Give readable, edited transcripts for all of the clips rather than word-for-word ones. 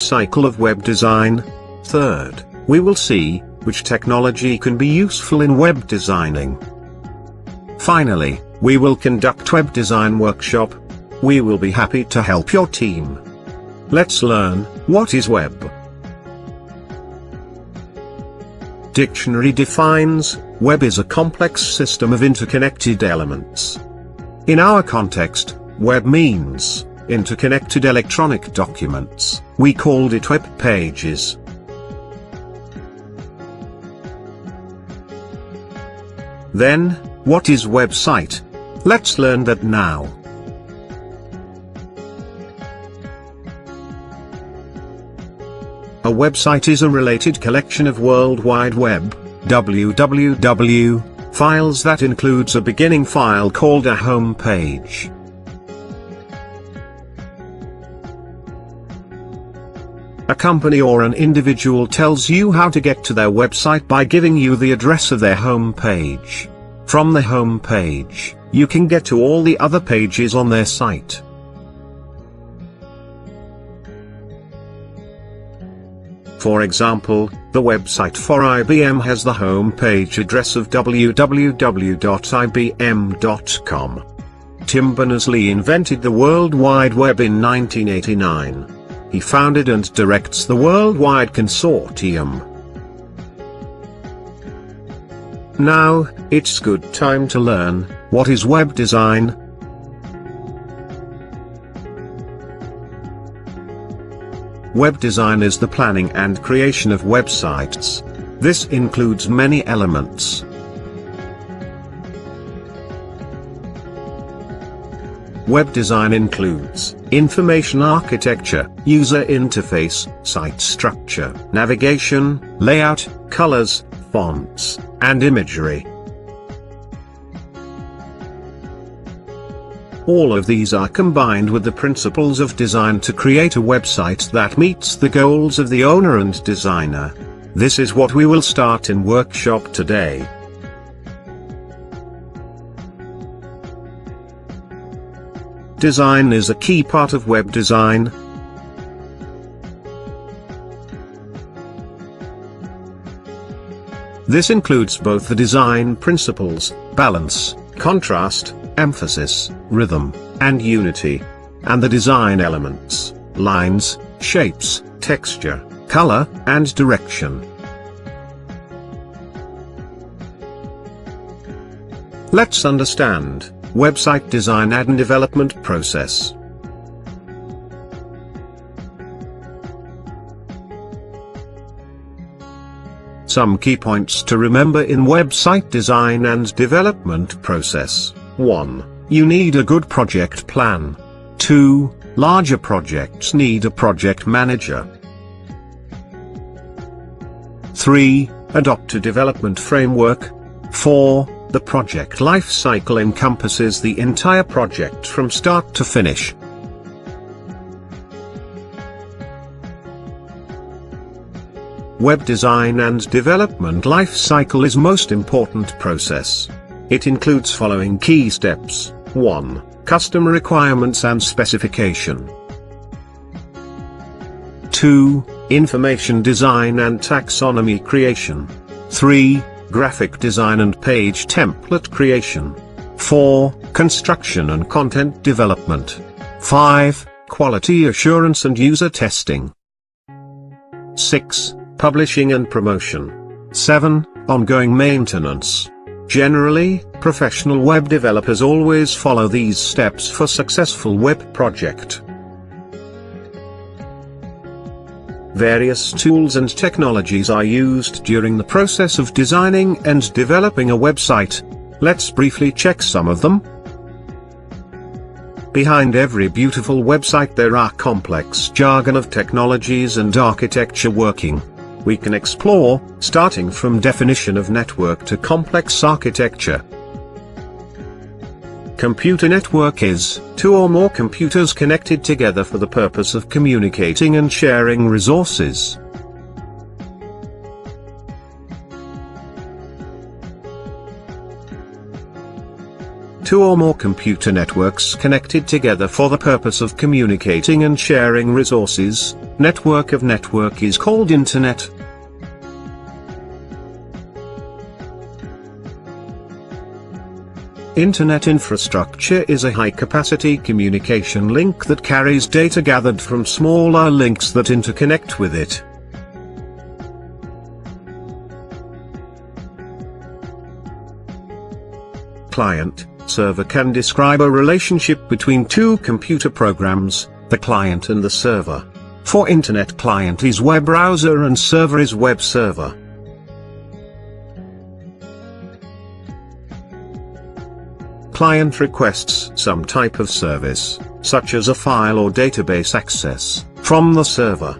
cycle of web design. Third, we will see which technology can be useful in web designing. Finally, we will conduct web design workshop. We will be happy to help your team. Let's learn, what is web? Dictionary defines, web is a complex system of interconnected elements. In our context, web means interconnected electronic documents. We called it web pages. Then, what is website? Let's learn that now. A website is a related collection of World Wide Web (www) files that includes a beginning file called a home page. A company or an individual tells you how to get to their website by giving you the address of their home page. From the home page, you can get to all the other pages on their site. For example, the website for IBM has the home page address of www.ibm.com. Tim Berners-Lee invented the World Wide Web in 1989. He founded and directs the Worldwide Consortium. Now, it's good time to learn, what is web design? Web design is the planning and creation of websites. This includes many elements. Web design includes information architecture, user interface, site structure, navigation, layout, colors, fonts, and imagery. All of these are combined with the principles of design to create a website that meets the goals of the owner and designer. This is what we will start in workshop today. Design is a key part of web design. This includes both the design principles, balance, contrast, emphasis, rhythm, and unity, and the design elements, lines, shapes, texture, color, and direction. Let's understand website design and development process. Some key points to remember in website design and development process. 1. You need a good project plan. 2. Larger projects need a project manager. 3. Adopt a development framework. 4. The project life cycle encompasses the entire project from start to finish. Web design and development life cycle is most important process. It includes following key steps. 1. Customer requirements and specification. 2. Information design and taxonomy creation. 3. Graphic design and page template creation. 4. Construction and content development. 5. Quality assurance and user testing. 6. Publishing and promotion. 7. Ongoing maintenance. Generally, professional web developers always follow these steps for successful web project. Various tools and technologies are used during the process of designing and developing a website. Let's briefly check some of them. Behind every beautiful website there are complex jargon of technologies and architecture working. We can explore, starting from definition of network to complex architecture. Computer network is two or more computers connected together for the purpose of communicating and sharing resources. two or more computer networks connected together for the purpose of communicating and sharing resources. Network of network is called Internet. Internet infrastructure is a high-capacity communication link that carries data gathered from smaller links that interconnect with it. Client-server can describe a relationship between two computer programs, the client and the server. For Internet, client is web browser and server is web server. Client requests some type of service, such as a file or database access, from the server.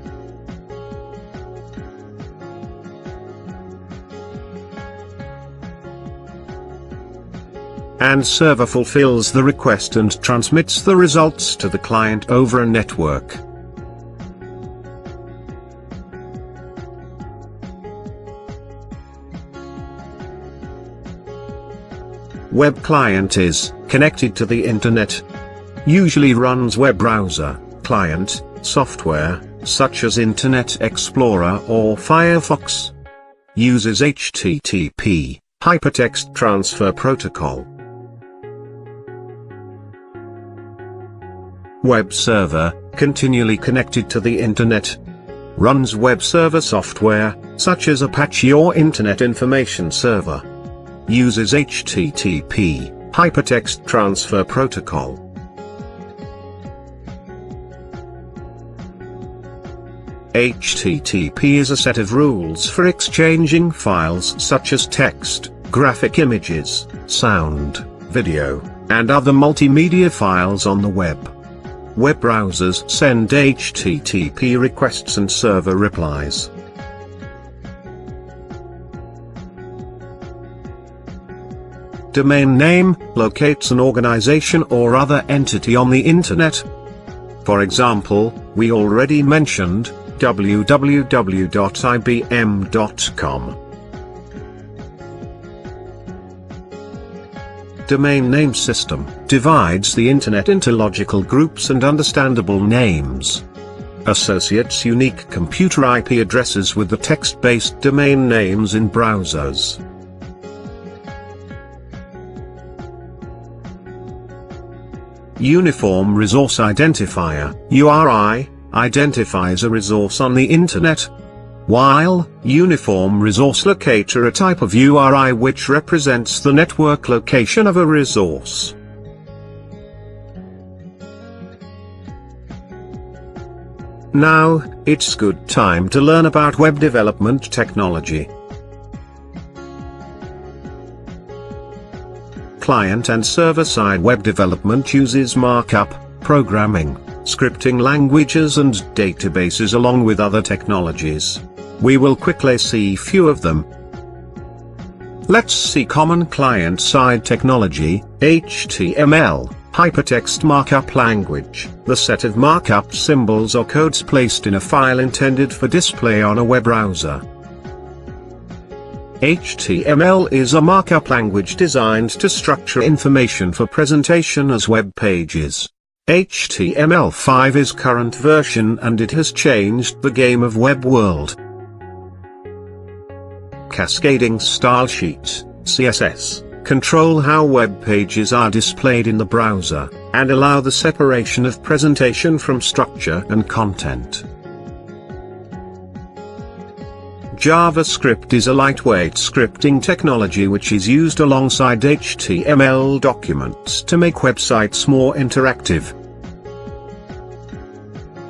And server fulfills the request and transmits the results to the client over a network. Web client is connected to the Internet. Usually runs web browser, client, software, such as Internet Explorer or Firefox. Uses HTTP, Hypertext Transfer Protocol. Web server, continually connected to the Internet. Runs web server software, such as Apache or Internet Information Server. Uses HTTP, Hypertext Transfer Protocol. HTTP is a set of rules for exchanging files such as text, graphic images, sound, video, and other multimedia files on the web. Web browsers send HTTP requests and server replies. Domain name locates an organization or other entity on the Internet. For example, we already mentioned www.ibm.com. Domain name system divides the Internet into logical groups and understandable names. Associates unique computer IP addresses with the text-based domain names in browsers. Uniform Resource Identifier (URI) identifies a resource on the Internet, while Uniform Resource Locator a type of URI which represents the network location of a resource. Now, it's good time to learn about web development technology. Client and server-side web development uses markup, programming, scripting languages and databases along with other technologies. We will quickly see few of them. Let's see common client-side technology, HTML, Hypertext Markup Language, the set of markup symbols or codes placed in a file intended for display on a web browser. HTML is a markup language designed to structure information for presentation as web pages. HTML5 is current version and it has changed the game of web world. Cascading style sheets, CSS, control how web pages are displayed in the browser, and allow the separation of presentation from structure and content. JavaScript is a lightweight scripting technology which is used alongside HTML documents to make websites more interactive.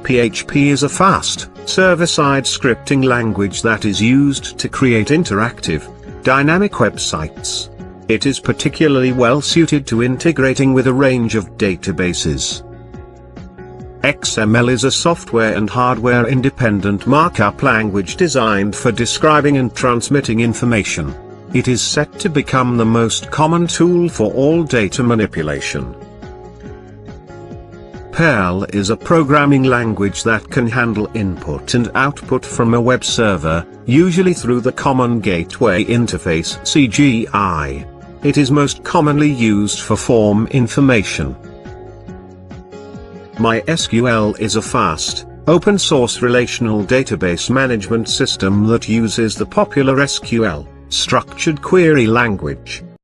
PHP is a fast, server-side scripting language that is used to create interactive, dynamic websites. It is particularly well suited to integrating with a range of databases. XML is a software and hardware-independent markup language designed for describing and transmitting information. It is set to become the most common tool for all data manipulation. Perl is a programming language that can handle input and output from a web server, usually through the Common Gateway Interface (CGI). It is most commonly used for form information. MySQL is a fast, open-source relational database management system that uses the popular SQL, structured query language.